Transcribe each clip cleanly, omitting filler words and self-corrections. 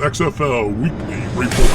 XFL Weekly Report.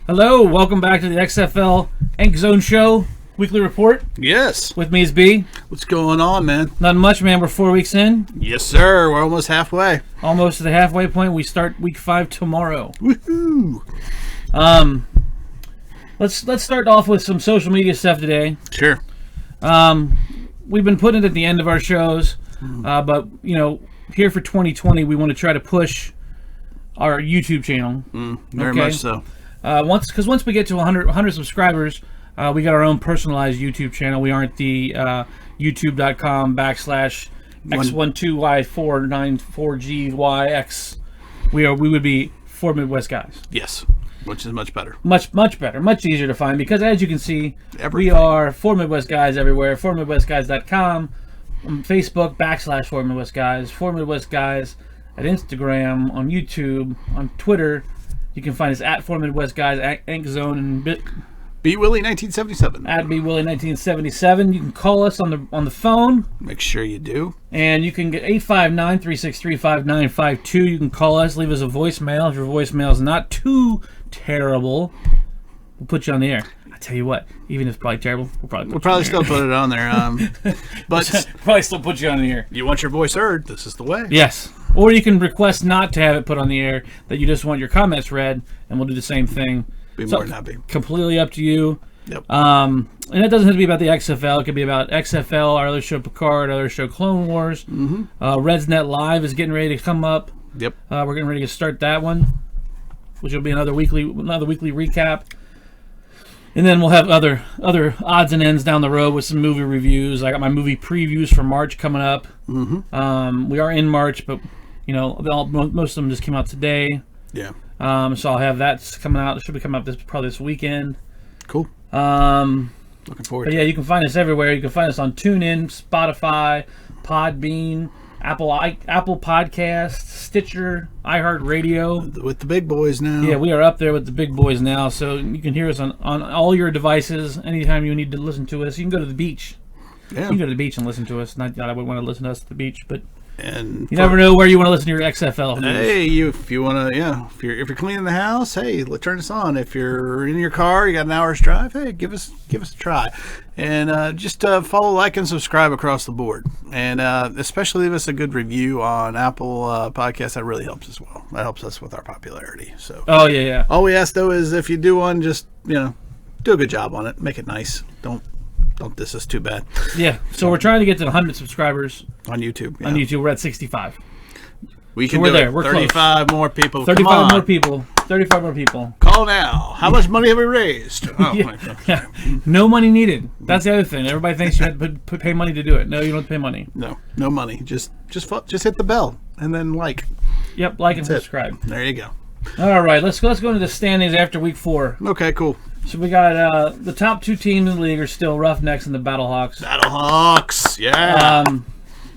Hello, welcome back to the XFL ankZONE show, weekly report. Yes. With me is B. What's going on, man? Not much, man. We're 4 weeks in. Yes, sir. We're almost halfway. Almost to the halfway point. We start week 5 tomorrow. Woohoo! Let's start off with some social media stuff today. Sure. We've been putting it at the end of our shows, but you know, here for 2020, we want to try to push our YouTube channel. Very much so. Once we get to 100 subscribers, we got our own personalized YouTube channel. We aren't the youtube.com/x12y494gyx. We would be 4 Midwest Guys. Yes, which is much better. Much better, much easier to find because as you can see, we are 4 Midwest Guys everywhere. 4MidwestGuys.com, on Facebook /4 Midwest Guys, 4 Midwest Guys at Instagram, on YouTube, on Twitter. You can find us at 4 Midwest Guys, ankZONE, and BWillie1977. At BWillie1977. You can call us on the phone. Make sure you do. And you can get 859-363-5952. You can call us, leave us a voicemail. If your voicemail is not too terrible, we'll put you on the air. I tell you what, even if it's probably terrible, we'll probably still put it on there. But probably still put you on the air. You want your voice heard? This is the way. Yes. Or you can request not to have it put on the air, that you just want your comments read, and we'll do the same thing. Be more than happy. Completely up to you. Yep. And it doesn't have to be about the XFL. It could be about XFL, our other show Picard, our other show Clone Wars. RedsNet Live is getting ready to come up. Yep. We're getting ready to start that one, which will be another weekly recap. And then we'll have other odds and ends down the road with some movie reviews. I got my movie previews for March coming up. We are in March, but you know, most of them just came out today. Yeah. So I'll have that coming out. It should be coming out probably this weekend. Cool. Looking forward. But yeah, you can find us everywhere. You can find us on TuneIn, Spotify, Podbean, Apple Podcasts, Stitcher, iHeartRadio. With the big boys now. Yeah, we are up there with the big boys now. So you can hear us on all your devices anytime you need to listen to us. You can go to the beach. Yeah. You can go to the beach and listen to us. Not that I would want to listen to us at the beach, but and you never know where you want to listen to your XFL news. Hey, if you want to, if you're cleaning the house, hey, turn us on. If you're in your car, you got an hour's drive, hey, give us a try, and just follow, like, and subscribe across the board, and especially leave us a good review on Apple Podcasts. That really helps as well. That helps us with our popularity. So, oh yeah. All we ask though is if you do one, just do a good job on it. Make it nice. Don't diss us too bad. Yeah. So we're trying to get to 100 subscribers on YouTube. Yeah. On YouTube, we're at 65. We can so we're do there. it. We're 35 close. more people. 35 more people. 35 more people. Call now. How much money have we raised? Oh, yeah. No money needed. That's the other thing. Everybody thinks you have to pay money to do it. No, you don't have to pay money. No money. Just hit the bell and then like. Yep, like and subscribe. There you go. All right, let's go into the standings after week 4. Okay, cool. So we got the top 2 teams in the league are still Roughnecks and the Battlehawks. Battlehawks, yeah.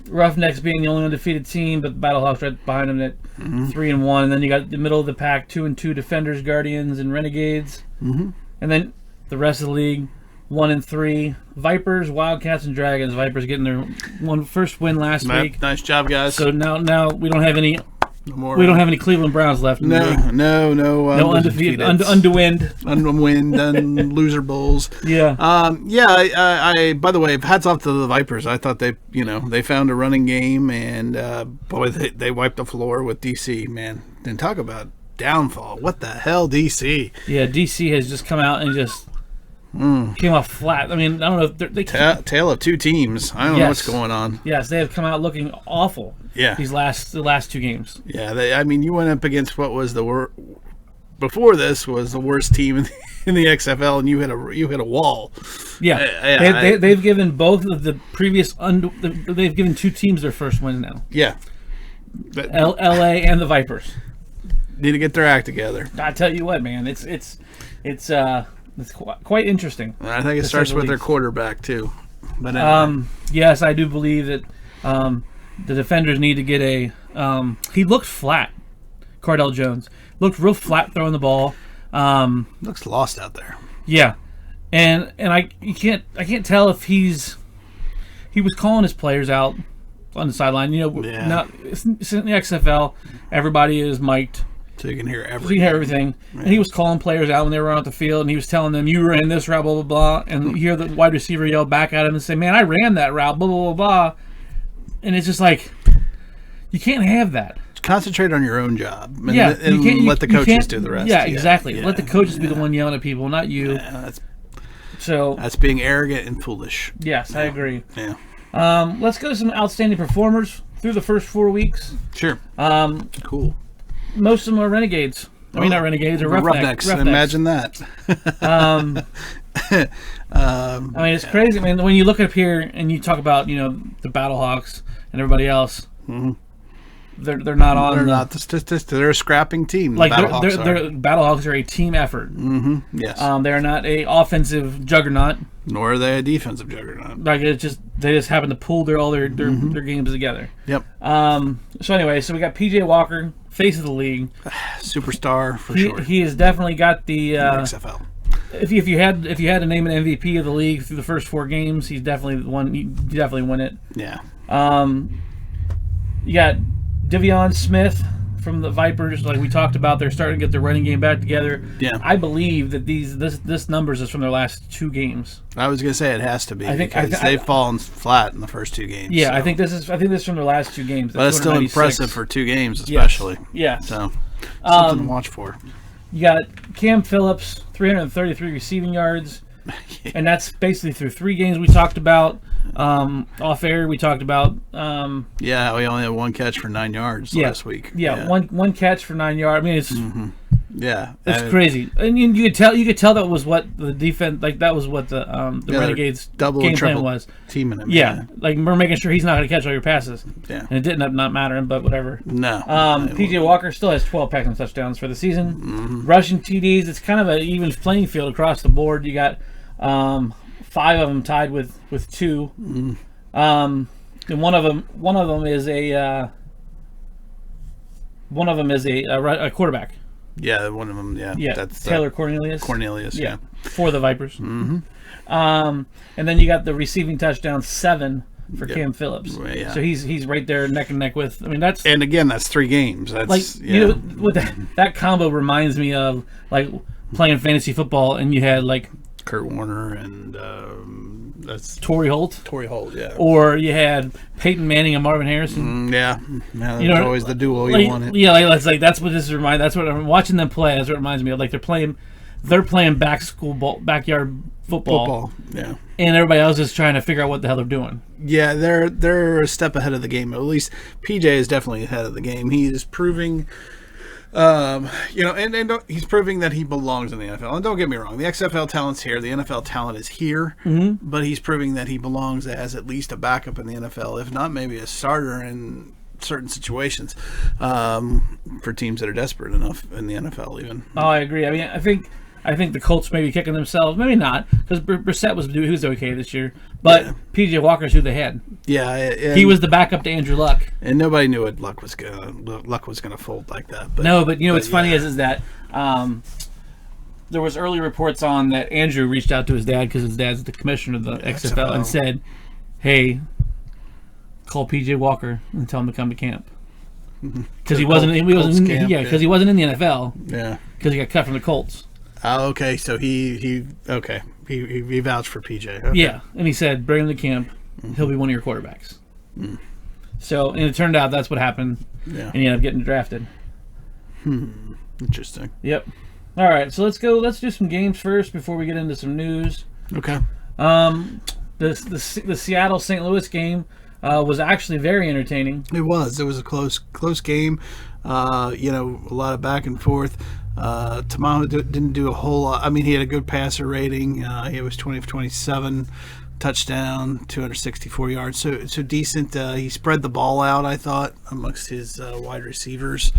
Roughnecks being the only undefeated team, but the Battlehawks right behind them at 3-1. And then you got the middle of the pack, 2-2 Defenders, Guardians, and Renegades. And then the rest of the league, 1-3 Vipers, Wildcats, and Dragons. Vipers getting their first win last week. Nice job, guys. So now we don't have any. No more. We don't have any Cleveland Browns left. No undefeated, unwin, loser Bulls. Yeah. I by the way, hats off to the Vipers. I thought they found a running game, and boy, they wiped the floor with DC. Man, and talk about downfall. What the hell, DC? Yeah, DC has just come out and just came off flat. I mean, I don't know if they tale of two teams. I don't know what's going on. Yes, they have come out looking awful. Yeah, the last 2 games. Yeah, you went up against what was before this was the worst team in the XFL, and you hit a wall. Yeah, they've given both of the previous they've given 2 teams their first wins now. Yeah, L.A. and the Vipers. Need to get their act together. I tell you what, man, it's quite interesting. I think it starts with their quarterback too. But anyway. Yes, I do believe that the defenders need to get a. He looked flat. Cardell Jones looked real flat throwing the ball. Looks lost out there. Yeah, and I can't tell if he was calling his players out on the sideline. You know, it's in the XFL, everybody is mic'd. So you can hear everything. So you can hear everything. Yeah. And he was calling players out when they were on the field, and he was telling them, you ran this route, blah, blah, blah. And you hear the wide receiver yell back at him and say, man, I ran that route, blah, blah, blah, blah. And it's just like, you can't have that. Concentrate on your own job. And, yeah. and let the coaches do the rest. Yeah, exactly. Yeah. Let the coaches be the one yelling at people, not you. Yeah, so that's being arrogant and foolish. Yes, I agree. Yeah. Let's go to some outstanding performers through the first 4 weeks. Sure. Cool. Most of them are renegades. I mean, not renegades, or roughnecks. Imagine that. I mean, it's crazy. I mean, when you look up here and you talk about, you know, the Battlehawks and everybody else, they're not on. They're not the statistics. They're a scrapping team. Like Battlehawks are a team effort. Mm-hmm. Yes. They're not a offensive juggernaut. Nor are they a defensive juggernaut. Like they just happen to pull all their games together. Yep. So anyway, so we got PJ Walker, face of the league, superstar for sure. He has definitely got the XFL. If you had to name an MVP of the league through the first 4 games, he's definitely the one. He definitely win it. Yeah. You got Devion Smith from the Vipers, like we talked about. They're starting to get their running game back together. Yeah. I believe that this numbers is from their last 2 games. I was gonna say it has to be. They've fallen flat in the first 2 games. Yeah, so. I think this is from their last 2 games. But it's still impressive for 2 games, especially. Yes. So something to watch for. You got Cam Phillips, 333 receiving yards. And that's basically through 3 games we talked about. Off air, we talked about. We only had 1 catch for 9 yards last week. Yeah, one catch for 9 yards. I mean, it's it's crazy. And you could tell that was what the defense, like that was what the Renegades double game and triple plan was. Teaming him. Yeah, like we're making sure he's not going to catch all your passes. Yeah, and it didn't not matter him, but whatever. No. PJ Walker still has 12 passing touchdowns for the season. Rushing TDs. It's kind of an even playing field across the board. You got 5 of them tied with 2. And one of them is a quarterback. Yeah, one of them. Yeah, yeah. That's Taylor Cornelius. Yeah, for the Vipers. And then you got the receiving touchdown 7 for Cam Phillips. Well, yeah. So he's right there neck and neck with. I mean, that's and again that's 3 games. That's like you know what that combo reminds me of, like playing fantasy football and you had like Kurt Warner and that's Torrey Holt. Yeah. Or you had Peyton Manning and Marvin Harrison. That's always the duo you wanted. Yeah, like that's what this reminds. That's what I'm watching them play. That's what it reminds me of. Like they're playing backyard football. Yeah. And everybody else is trying to figure out what the hell they're doing. Yeah, they're a step ahead of the game. At least PJ is definitely ahead of the game. He is proving. And he's proving that he belongs in the NFL. And don't get me wrong, the XFL talent's here, the NFL talent is here, but he's proving that he belongs as at least a backup in the NFL, if not maybe a starter in certain situations, for teams that are desperate enough in the NFL even. Oh, I agree. I mean, I think the Colts may be kicking themselves. Maybe not, because Brissett was okay this year. But PJ Walker's who they had. Yeah, he was the backup to Andrew Luck, and nobody knew what Luck was gonna fold like that. But you know what's funny is that there was early reports on that Andrew reached out to his dad because his dad's the commissioner of the XFL and said, "Hey, call PJ Walker and tell him to come to camp." Because he wasn't in the NFL. Yeah, because he got cut from the Colts. Oh, okay. So he vouched for PJ. Okay. Yeah, and he said, "Bring him to camp. He'll be one of your quarterbacks." So, and it turned out that's what happened. Yeah, and he ended up getting drafted. Interesting. Yep. All right, so let's go. Let's do some games first before we get into some news. Okay. The Seattle St. Louis game was actually very entertaining. It was. It was a close game. A lot of back and forth. Tamahu didn't do a whole lot. I mean, he had a good passer rating. He was 20 of 27 touchdown, 264 yards. So decent. He spread the ball out, I thought, amongst his wide receivers,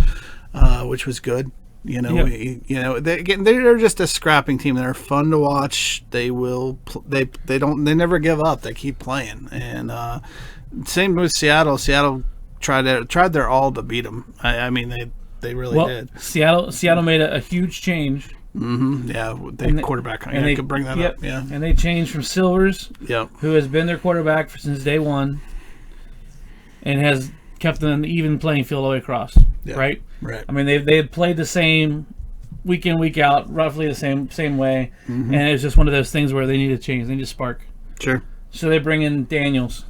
which was good. You know, they're just a scrapping team. They're fun to watch. They will. They never give up. They keep playing. And same with Seattle. Seattle tried their all to beat them. I mean, they really did. Seattle made a huge change. Mm-hmm. Yeah, quarterback. And they could bring that up. Yeah, and they changed from Silvers, who has been their quarterback since day one, and has kept them an even playing field all the way across. Yeah. Right. Right. I mean, they had played the same week in, week out, roughly the same way, and it was just one of those things where they need to change. They need to spark. Sure. So they bring in Daniels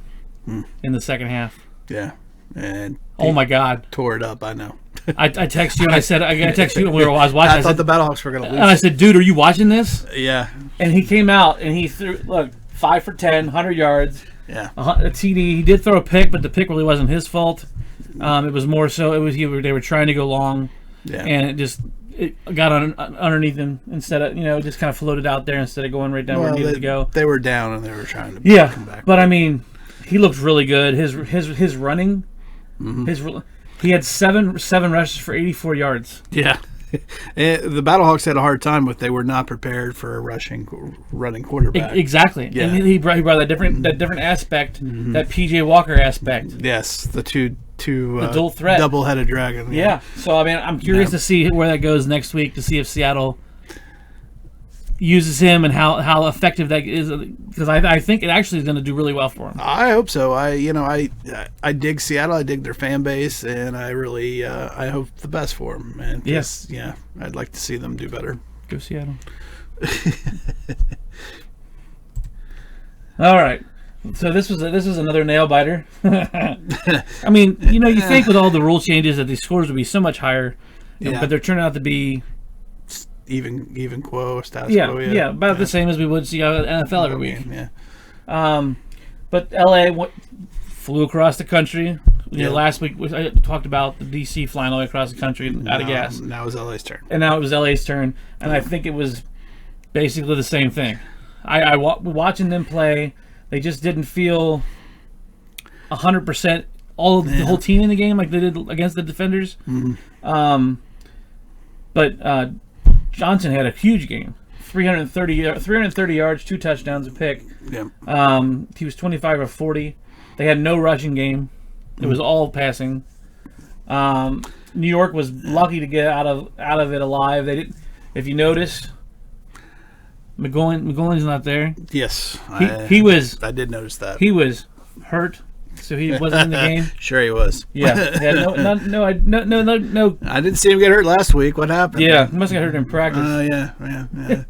in the second half. Yeah. And oh my God, tore it up. I know. I texted you and I said I texted you when I was watching. I thought the Battlehawks were going to lose. And I said, dude, are you watching this? Yeah. And he came out and he threw 5 for 10, 100 yards. Yeah. A TD. He did throw a pick, but the pick really wasn't his fault. It was more so they were trying to go long, and it got underneath him instead of just kind of floated out there instead of going right down where it needed to go. They were down and they were trying to come back. But I mean, he looked really good. His running, he had seven rushes for 84 yards. Yeah. The Battlehawks had a hard time, but they were not prepared for a running quarterback. Exactly, yeah. And he brought that different aspect, that PJ Walker aspect. Yes, the the dual threat, double-headed dragon. Yeah. So I mean, I'm curious to see where that goes next week to see if Seattle uses him and how effective that is, because I think it actually is going to do really well for him. I hope so. I dig Seattle. I dig their fan base, and I really I hope the best for them. And yes, I'd like to see them do better. Go Seattle. All right. So this was another nail biter. I mean, you think with all the rule changes that these scores would be so much higher, but they're turning out to be even quo status quo. Yeah, about the same as we would see out at NFL every week. Yeah. But LA flew across the country. Last week I talked about the DC flying all the way across the country out of gas. Now it was LA's turn. And now it was LA's turn, and I think it was basically the same thing. Watching them play, they just didn't feel 100% the whole team in the game like they did against the defenders. Mm-hmm. But Johnson had a huge game. 330 yards, 2 touchdowns, a pick. Yeah. He was 25 of 40. They had no rushing game. It was all passing. New York was lucky to get out of it alive. They didn't. If you notice, McGowan's not there. Yes, he was. I did notice that he was hurt, so he wasn't in the game. Sure, he was. Yeah. No. I didn't see him get hurt last week. What happened? Yeah, he must have got hurt in practice. Yeah.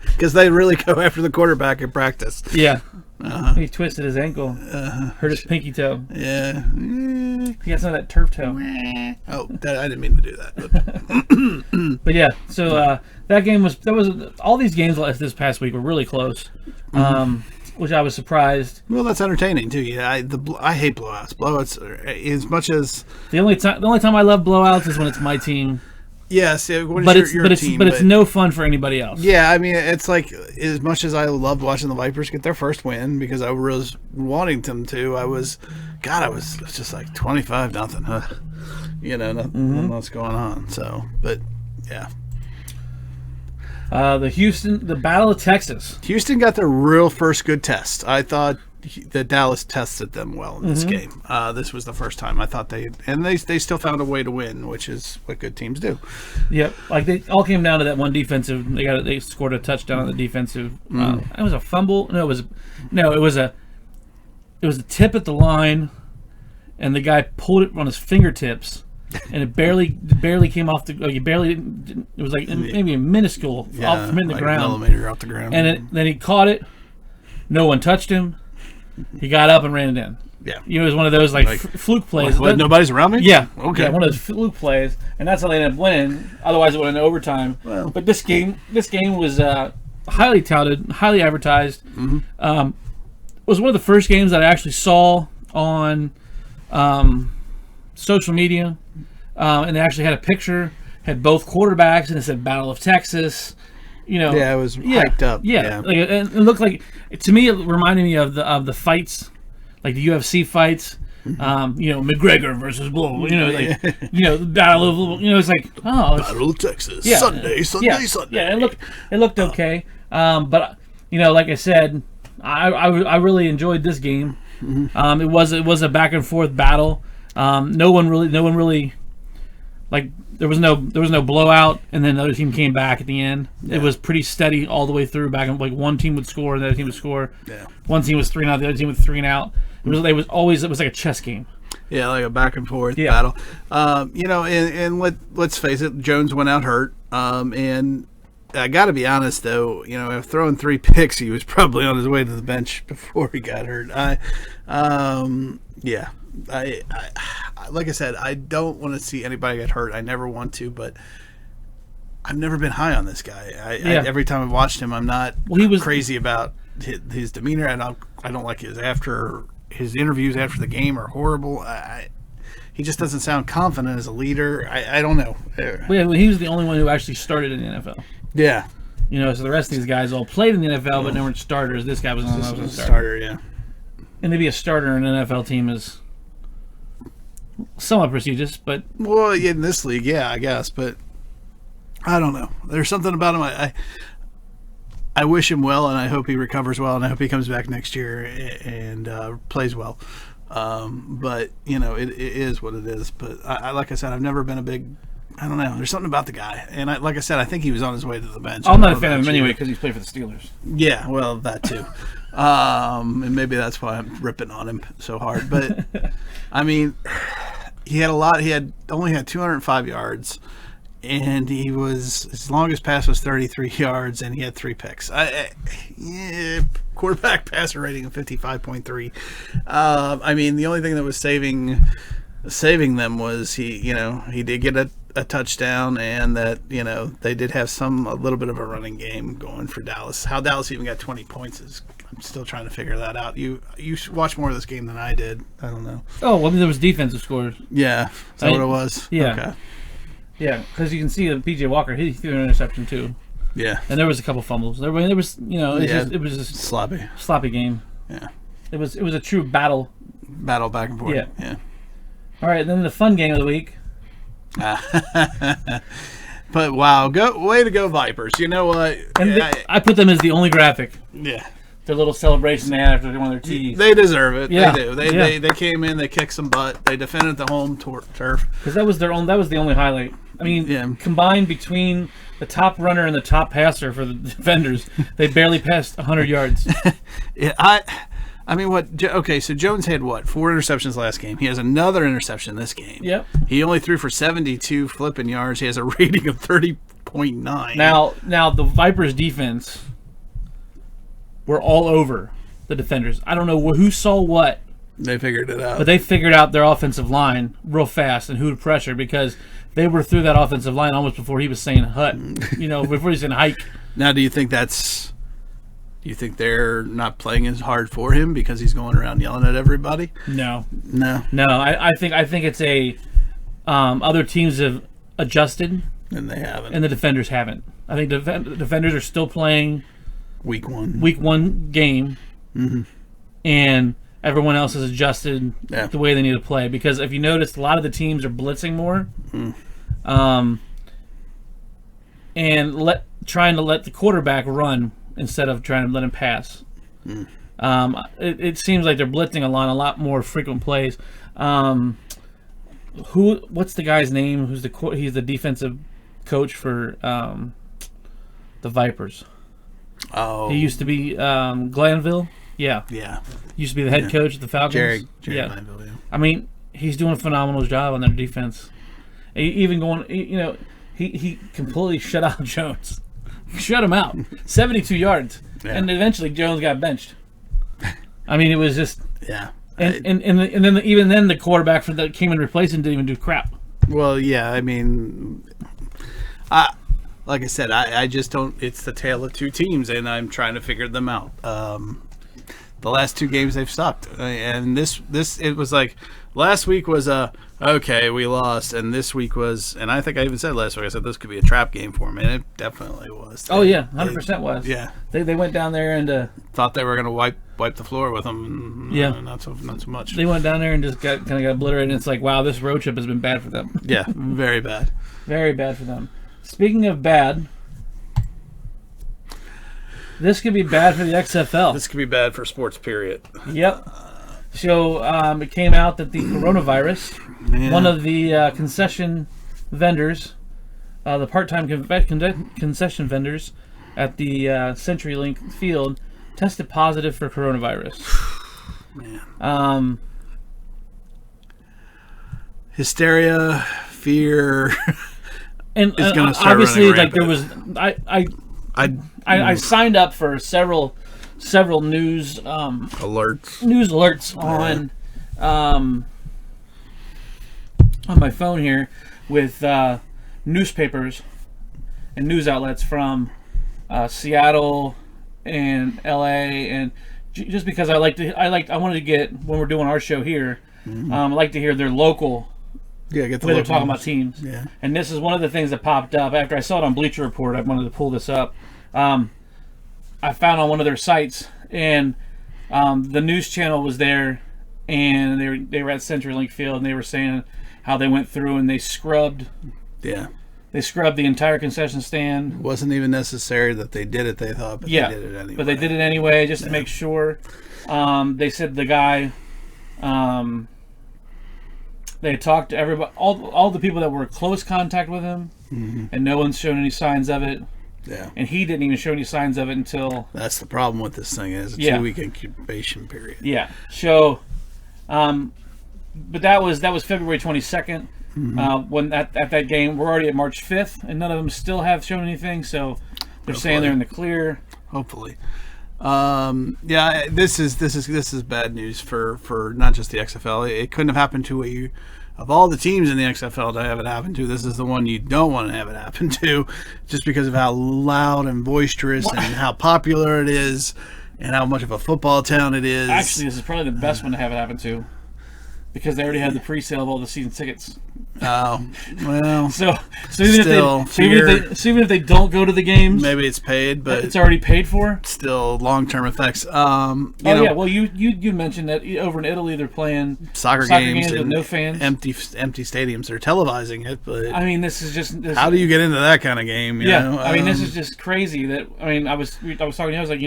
Because they really go after the quarterback in practice. Yeah. He twisted his ankle, hurt his pinky toe. Yeah. He got some of that turf toe. Oh, I didn't mean to do that. But yeah, so that game was all these games this past week were really close, which I was surprised. Well, that's entertaining too. Yeah, I hate blowouts. Blowouts, as much as the only time I love blowouts is when it's my team. Yes, but it's no fun for anybody else. Yeah, I mean, it's like as much as I loved watching the Vipers get their first win because I was wanting them to. I was just like 25-0. Nothing else going on. So, but yeah. The Battle of Texas. Houston got their real first good test. I thought that Dallas tested them well in this game. This was the first time I thought they still found a way to win, which is what good teams do. Yep, like they all came down to that one defensive. They scored a touchdown on the defensive. It was a fumble. No, it was a tip at the line, and the guy pulled it on his fingertips, and it barely came off the. It was like maybe a minuscule off from hitting the ground. A millimeter off the ground. And then he caught it. No one touched him. He got up and ran it in. Yeah. It was one of those fluke plays. Nobody's around me? Yeah. Okay. Yeah, one of those fluke plays, and that's how they ended up winning. Otherwise, it would have been overtime. Well. But this game was highly touted, highly advertised. It was one of the first games that I actually saw on social media, and they actually had a picture, had both quarterbacks, and it said Battle of Texas. Yeah, it was hyped up. Yeah. Like, it looked like, to me, it reminded me of the fights, like the UFC fights. McGregor versus Bull. The Battle of. It's like, oh, Battle of Texas. Yeah, Sunday. Yeah, it looked okay. But like I said, I really enjoyed this game. It was a back and forth battle. No one really like, there was no blowout, and then the other team came back at the end. Yeah. It was pretty steady all the way through. Back and like one team would score, and the other team would score. Yeah. One team was 3-0, the other team was 3-out. It was like a chess game. Yeah, like a back and forth battle. And let's face it, Jones went out hurt. And I got to be honest though, throwing 3 picks, he was probably on his way to the bench before he got hurt. Like I said, I don't want to see anybody get hurt. I never want to, but I've never been high on this guy. Every time I've watched him, I'm not crazy about his demeanor. I don't like his interviews after the game are horrible. He just doesn't sound confident as a leader. I don't know. Well, he was the only one who actually started in the NFL. Yeah. So the rest of these guys all played in the NFL, but they weren't starters. This guy was the only one who was a starter. Yeah. And to be a starter in an NFL team is somewhat prestigious, but... Well, in this league, yeah, I guess, but I don't know. There's something about him. I wish him well, and I hope he recovers well, and I hope he comes back next year and plays well. But, it is what it is. But, like I said, I've never been a big... I don't know. There's something about the guy. And like I said, I think he was on his way to the bench. I'm not a fan of him anyway because he's played for the Steelers. Yeah, well, that too. And maybe that's why I'm ripping on him so hard. But, I mean, he had only had 205 yards. And his longest pass was 33 yards, and he had 3 picks. Quarterback passer rating of 55.3. I mean, the only thing that was saving them was he did get a touchdown, and that they did have a little bit of a running game going for Dallas. How Dallas even got 20 points is, I'm still trying to figure that out. You watched more of this game than I did. I don't know. Oh, well, there was defensive scores. Yeah, is that what it was? Yeah. Okay. Yeah, because you can see that P.J. Walker, he threw an interception too. Yeah. And there was a couple fumbles. It was just sloppy game. Yeah. It was a true battle back and forth. Yeah. All right, then the fun game of the week. But wow, way to go Vipers. You know what? And I put them as the only graphic. Yeah. Their little celebration they had after they won their tees. They deserve it. Yeah. They do. They came in, they kicked some butt. They defended the home turf. Because that was the only highlight. I mean, combined between the top runner and the top passer for the defenders, they barely passed 100 yards. Yeah, I mean, what? Okay, so Jones had 4 interceptions last game. He has another interception this game. Yep. He only threw for 72 flipping yards. He has a rating of 30.9. Now the Vipers defense were all over the defenders. I don't know who saw what. They figured it out. But they figured out their offensive line real fast and who to pressure, because they were through that offensive line almost before he was saying hut. Before he was saying hike. Now, do you think they're not playing as hard for him because he's going around yelling at everybody? No. I think it's a other teams have adjusted, and they haven't, and the defenders haven't. I think the defenders are still playing week one game, and everyone else has adjusted the way they need to play. Because if you notice, a lot of the teams are blitzing more, and trying to let the quarterback run instead of trying to let him pass. It seems like they're blitzing a lot more frequent plays. What's the guy's name? He's the defensive coach for the Vipers. Oh, he used to be Glanville. Yeah. Used to be the head coach of the Falcons. Jerry Glanville. Yeah. I mean, he's doing a phenomenal job on their defense. Even going, he completely shut out Jones. Shut him out. 72 yards. Yeah. And eventually Jones got benched. I mean, it was just... Yeah. And then even then the quarterback that came and replaced him didn't even do crap. Well, yeah, I mean... like I said, I just don't... It's the tale of two teams, and I'm trying to figure them out. The last 2 games they've sucked. And this it was like, last week was okay, we lost, and this week was, and I think I even said last week, I said this could be a trap game for them, and it definitely was. Oh yeah, 100% was. Yeah, they went down there and thought they were going to wipe the floor with them. Yeah, not so much. They went down there and just kind of got obliterated. And it's like, wow, this road trip has been bad for them. Yeah, very bad. Very bad for them. Speaking of bad, this could be bad for the XFL. This could be bad for sports, period. Yep. So it came out that the coronavirus, one of the concession vendors, the part-time concession vendors at the CenturyLink field, tested positive for coronavirus. Man. Hysteria, fear, and is going to start obviously, running like rampant. there was, I signed up for several news alerts on my phone here with newspapers and news outlets from Seattle and LA, and just because I wanted to get, when we're doing our show here, I like to hear their local. Yeah, get the way they're talking about teams. Yeah. And this is one of the things that popped up after I saw it on Bleacher Report. I wanted to pull this up. I found on one of their sites, and the news channel was there, and they were at CenturyLink Field, and they were saying how they went through and they scrubbed. Yeah. They scrubbed the entire concession stand. It wasn't even necessary that they did it, they thought, but they did it anyway. But they did it anyway just to make sure. They said the guy, they talked to everybody, all the people that were in close contact with him, and no one's shown any signs of it. Yeah. And he didn't even show any signs of it until... That's the problem with this thing, is a 2-week incubation period. Yeah. So, but that was February 22nd. When at that game, we're already at March 5th, and none of them still have shown anything. So they're saying they're in the clear. Hopefully, yeah. This is bad news for not just the XFL. It couldn't have happened to of all the teams in the XFL to have it happen to. This is the one you don't want to have it happen to, just because of how loud and boisterous and how popular it is, and how much of a football town it is. Actually, this is probably the best one to have it happen to, because they already had the pre-sale of all the season tickets. Oh, well. So even if they don't go to the games, maybe it's paid, but it's already paid for. Still long-term effects. Yeah. Well, you mentioned that over in Italy they're playing soccer games with no fans, empty stadiums. They're televising it, but I mean, this is just how do you get into that kind of game? You know? I mean, this is just crazy. That I was talking to you. I was like,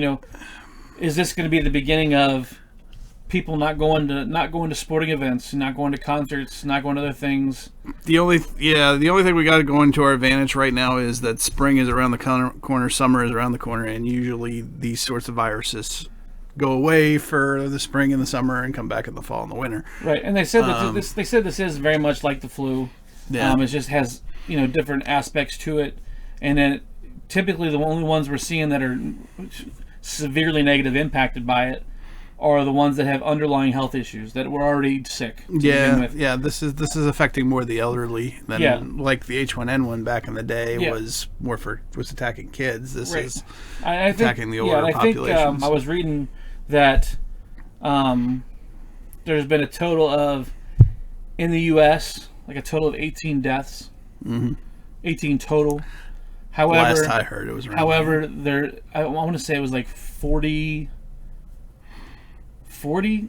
is this going to be the beginning of people not going to sporting events, not going to concerts, not going to other things? The only thing we got going to our advantage right now is that spring is around the corner, summer is around the corner, and usually these sorts of viruses go away for the spring and the summer and come back in the fall and the winter. Right, and they said that this is very much like the flu. Yeah. It just has different aspects to it, and then typically the only ones we're seeing that are severely negative impacted by it are the ones that have underlying health issues that were already sick. Yeah. This is affecting more the elderly than like the H1N1 back in the day was attacking kids. This is attacking the older populations. I was reading that there's been a total of, in the U.S., like a total of 18 deaths. 18 total. However, last I heard, it was around. However, I want to say it was like 40, we'll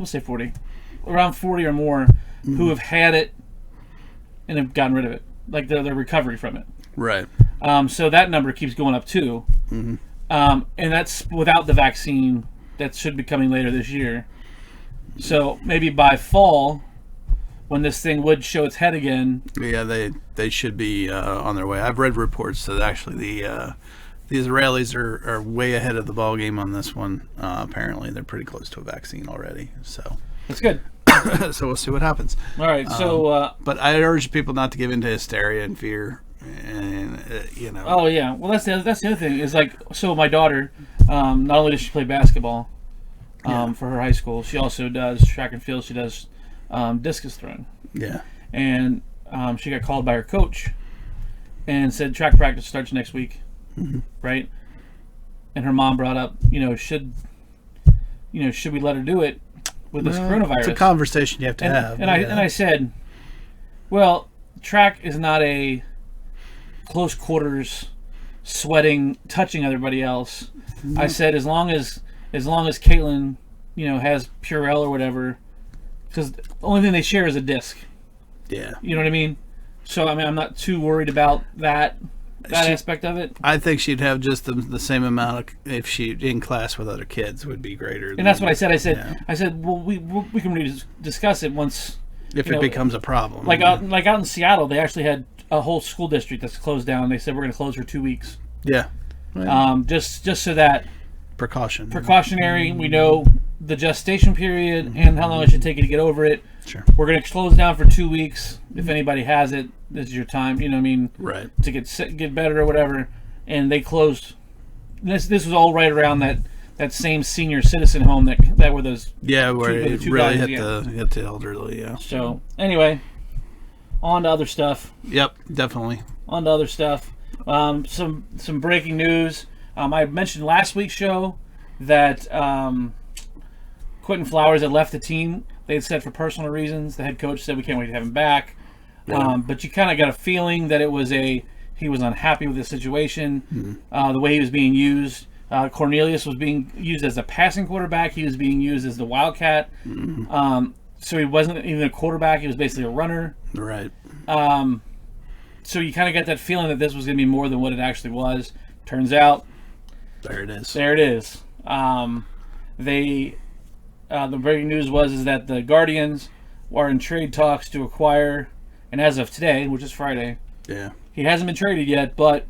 say 40, around 40 or more who have had it and have gotten rid of it, like their recovery from it. Right. So that number keeps going up too. And that's without the vaccine that should be coming later this year. So maybe by fall, when this thing would show its head again. Yeah, they should be on their way. I've read reports that actually the Israelis are way ahead of the ball game on this one. Apparently, they're pretty close to a vaccine already. So that's good. So we'll see what happens. All right. So, but I urge people not to give in to hysteria and fear. And Oh yeah. Well, that's the other thing. Is like, so my daughter, not only does she play basketball, for her high school, she also does track and field. She does discus throwing. Yeah. And she got called by her coach and said track practice starts next week. Right? And her mom brought up, should we let her do it? with this coronavirus. It's a conversation you have to have. And I said, well, track is not a close quarters, sweating, touching everybody else. I said as long as Caitlin, has Purell or whatever, because the only thing they share is a disc. Yeah. You know what I mean? So I'm not too worried about that aspect of it. I think she'd have just the same amount if she in class with other kids would be greater. And that's what I said. I said, well, we can discuss it once if it becomes a problem. Like out in Seattle, they actually had a whole school district that's closed down. They said we're going to close for 2 weeks. Yeah. Just so that precautionary. We know the gestation period and how long it should take you to get over it. Sure. We're going to close down for 2 weeks. If anybody has it, this is your time. You know what I mean? Right. To get better or whatever. And they closed. This was all right around that same senior citizen home that were those. Yeah, where it really guys, hit the elderly. Yeah. So anyway, on to other stuff. Yep, definitely. On to other stuff. Some breaking news. I mentioned last week's show that Quentin Flowers had left the team. They had said for personal reasons. The head coach said we can't wait to have him back. Yeah. But you kind of got a feeling that he was unhappy with the situation, the way he was being used. Cornelius was being used as a passing quarterback. He was being used as the wildcat. So he wasn't even a quarterback. He was basically a runner. Right. So you kind of got that feeling that this was going to be more than what it actually was. Turns out, there it is. There it is. The breaking news is that the Guardians are in trade talks to acquire, and as of today, which is Friday, he hasn't been traded yet, but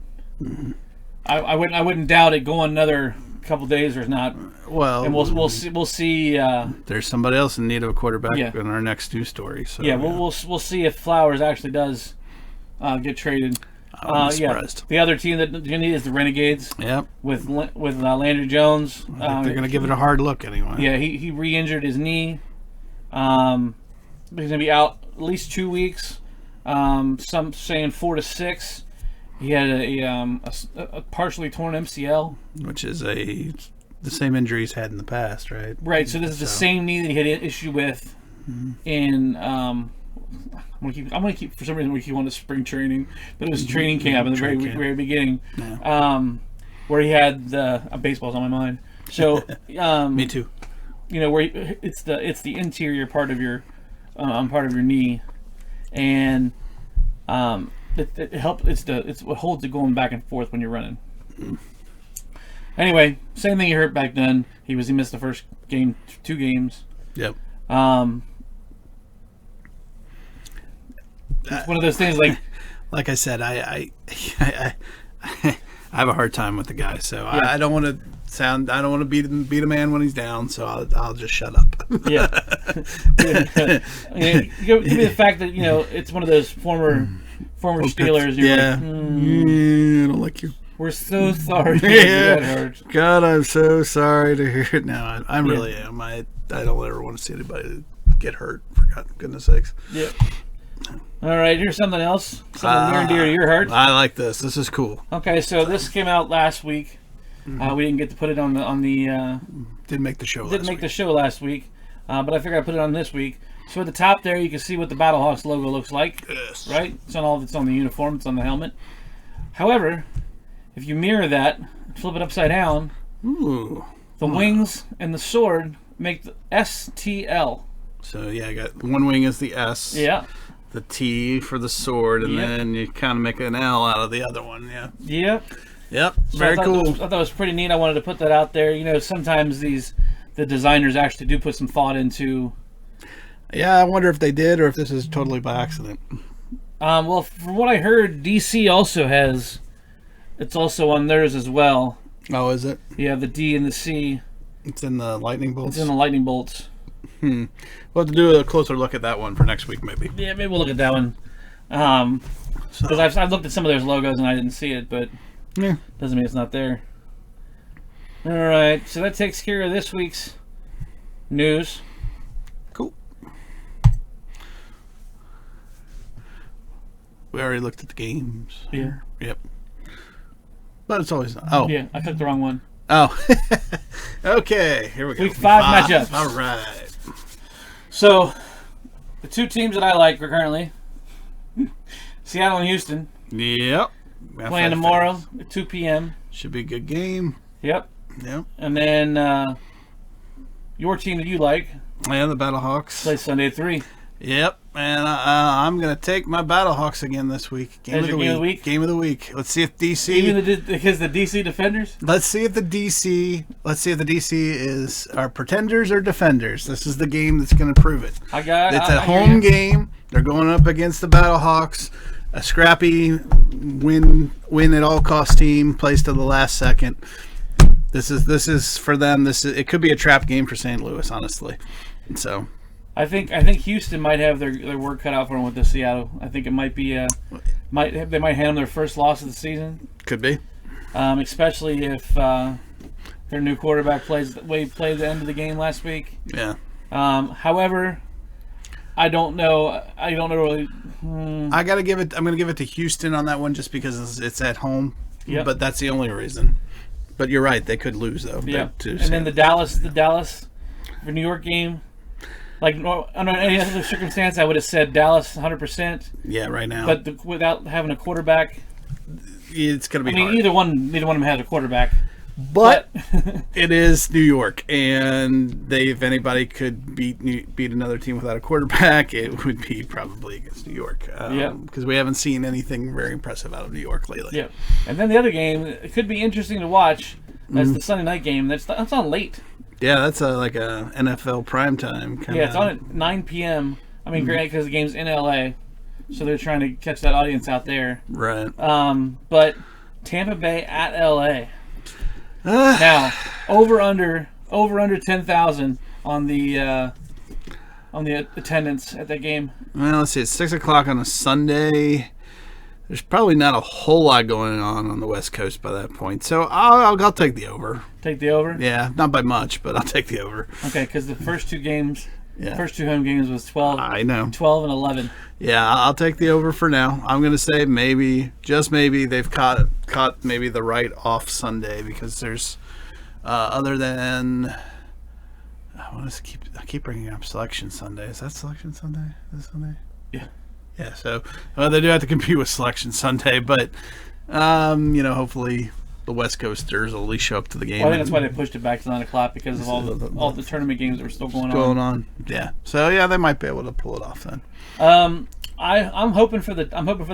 I wouldn't doubt it going another couple days or not. Well, and we'll see. There's somebody else in need of a quarterback in our next news story. So we'll see if Flowers actually does get traded. I'm surprised. The other team that you need is the Renegades. Yep. With Landry Jones. I think they're going to give it a hard look anyway. Yeah, he re-injured his knee. He's going to be out at least 2 weeks. Some saying 4 to 6. He had a partially torn MCL, which is the same injury he's had in the past, right? Right. So this is the same knee that he had an issue with in. I'm gonna keep for some reason we keep on to spring training, but it was training camp in the very beginning, where he had baseball's on my mind. So me too. Where it's the interior part of your knee, and it helps. It's what holds it going back and forth when you're running. Anyway, same thing he hurt back then. He missed the first game, 2 games. Yep. It's one of those things like I said, I have a hard time with the guy, so I don't want to beat a man when he's down, so I'll just shut up. Yeah. Give me the fact that it's one of those former Steelers. I don't like you. We're so sorry. That hurt. God, I'm so sorry to hear it. No, I really am. I don't ever want to see anybody get hurt. For goodness sakes. Yeah. All right, here's something else. Something near and dear to your heart. I like this. This is cool. Okay, so this came out last week. We didn't get to put it on the. Didn't make the show. The show last week, but I figured I'd put it on this week. So at the top there, you can see what the Battlehawks logo looks like. Yes. Right. It's on the uniform. It's on the helmet. However, if you mirror that, flip it upside down. Ooh. The wings and the sword make the STL. So I got one wing is the S. Yeah. The T for the sword, and then you kind of make an L out of the other one. Yeah. Yep. So Very cool. I thought it was pretty neat. I wanted to put that out there. Sometimes the designers actually do put some thought into. Yeah, I wonder if they did, or if this is totally by accident. Well, from what I heard, DC also has. It's also on theirs as well. Oh, is it? Yeah, the D and the C. It's in the lightning bolts. It's in the lightning bolts. We'll have to do a closer look at that one for next week, maybe. Yeah, maybe we'll look at that one. Because I've looked at some of those logos and I didn't see it, but doesn't mean it's not there. All right, so that takes care of this week's news. Cool. We already looked at the games. Yeah. Yep. But it's always yeah, I clicked the wrong one. Oh. Okay, here we go. Week 5 matchups. All right. So, the two teams that I like are currently Seattle and Houston Yep. playing tomorrow at 2 p.m. Should be a good game. Yep. Yep. And then your team that you like Yeah, the Battlehawks. plays Sunday at 3. Yep. And I'm going to take my Battlehawks again this week. Game of the week. Game of the week. Let's see if DC. Even because the DC Defenders? Let's see if the DC is our pretenders or defenders. This is the game that's going to prove it. It's a home game. They're going up against the Battlehawks. A scrappy win at all cost team, plays to the last second. This is for them. It could be a trap game for St. Louis, honestly. And so I think Houston might have their work cut out for them with the Seattle. I think it might be they might hand them their first loss of the season. Could be, especially if their new quarterback plays the way he played at the end of the game last week. Yeah. However, I don't know. I don't know really. I'm gonna give it to Houston on that one just because it's at home. Yep. But that's the only reason. But you're right; they could lose though. Yeah. And then the Dallas for New York game. Like under any other circumstance, I would have said Dallas 100%. Yeah, right now. But without having a quarterback, it's gonna be. Hard. Neither one of them has a quarterback. But it is New York, and if anybody could beat another team without a quarterback, it would be probably against New York. Because we haven't seen anything very impressive out of New York lately. Yeah. And then the other game, it could be interesting to watch. That's the Sunday night game. That's on late. Yeah, that's like a NFL primetime kind of. Yeah, it's on at 9 p.m. I mean, granted, because the game's in L.A., so they're trying to catch that audience out there. Right. But Tampa Bay at L.A. Now, over under 10,000 on the attendance at that game. Well, let's see. It's 6:00 on a Sunday. There's probably not a whole lot going on the West Coast by that point, so I'll take the over. Take the over? Yeah, not by much, but I'll take the over. Okay, because the first two home games was 12. I know. 12 and 11. Yeah, I'll take the over for now. I'm going to say maybe, just maybe, they've caught maybe the right off Sunday because there's other than I keep bringing up Selection Sunday. Is that Selection Sunday this Sunday? Yeah. Yeah. So they do have to compete with Selection Sunday, but hopefully the West Coasters will at least show up to the game. Well, I think that's why they pushed it back to 9 o'clock because of all the tournament games that were still going on. Yeah. So yeah, they might be able to pull it off then. I'm hoping for the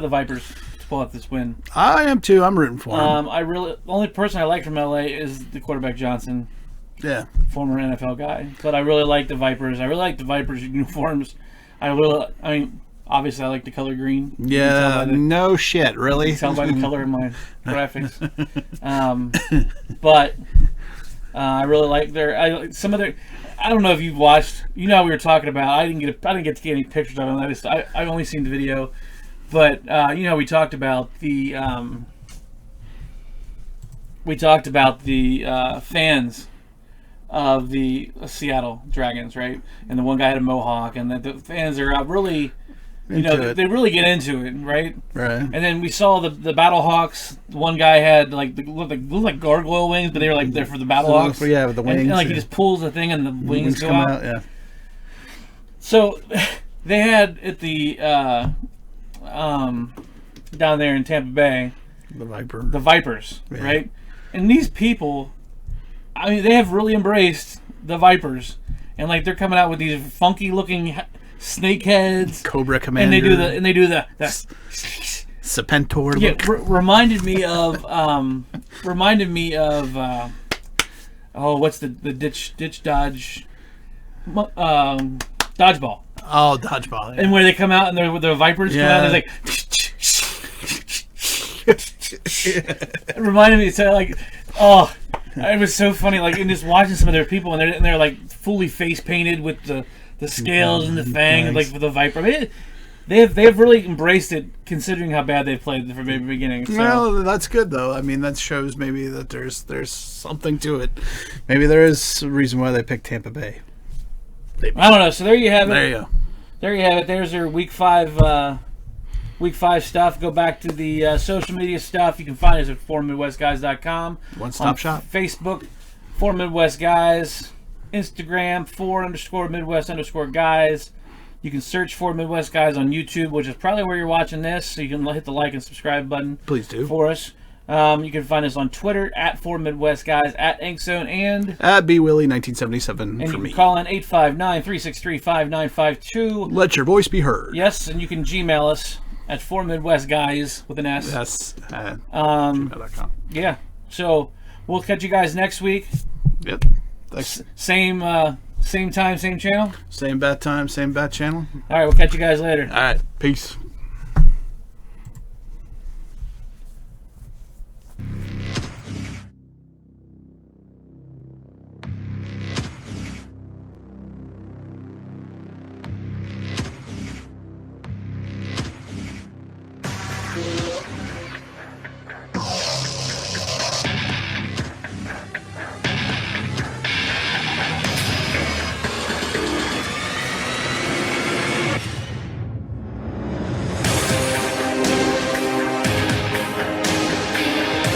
Vipers to pull out this win. I am too. I'm rooting for them. The only person I like from LA is the quarterback Johnson. Yeah. Former NFL guy, but I really like the Vipers. I really like the Vipers uniforms. Obviously, I like the color green. Yeah, no shit, really? You can tell by the color of my graphics. But I really like some of their. I don't know if you've watched. You know, we were talking about. I didn't get to get any pictures of them. I've only seen the video. But we talked about the fans of the Seattle Dragons, right? And the one guy had a mohawk, and the fans are really. They really get into it, right? Right. And then we saw the Battlehawks. One guy had looked like gargoyle wings, but they were they're for the Battlehawks. So, yeah, with the wings. And he just pulls the thing, and the wings go come out. Yeah. So they had at the down there in Tampa Bay, the Vipers, yeah. Right? And these people, they have really embraced the Vipers, and they're coming out with these funky looking snake heads, Cobra Commander, and they do the Serpentor. Yeah, reminded me of what's the ditch dodge dodgeball. Oh, dodgeball. Yeah. And where they come out and the Vipers come out and they're it reminded me it was so funny and just watching some of their people and they're fully face painted with the scales and the fang with the Viper. They've really embraced it considering how bad they've played from the beginning. So. Well, that's good though. That shows maybe that there's something to it. Maybe there is a reason why they picked Tampa Bay. I don't know. So there you have it. There you go. There you have it. There's their week 5 stuff. Go back to the social media stuff. You can find us at 4midwestguys.com. One-stop shop. Facebook, 4 Midwest Guys. Instagram, 4_Midwest_guys. You can search for Midwest Guys on YouTube, which is probably where you're watching this, so you can hit the like and subscribe button. Please do. For us. You can find us on Twitter at 4MidwestGuys, at ankZONE, and At BWillie1977 and for you me. can call in 859-363-5952. Let your voice be heard. Yes, and you can Gmail us at 4MidwestGuys with an S. That's gmail.com. Yeah. So we'll catch you guys next week. Yep. Thanks. Same time, same channel. Same bat time, same bat channel. All right, we'll catch you guys later. All right. Peace.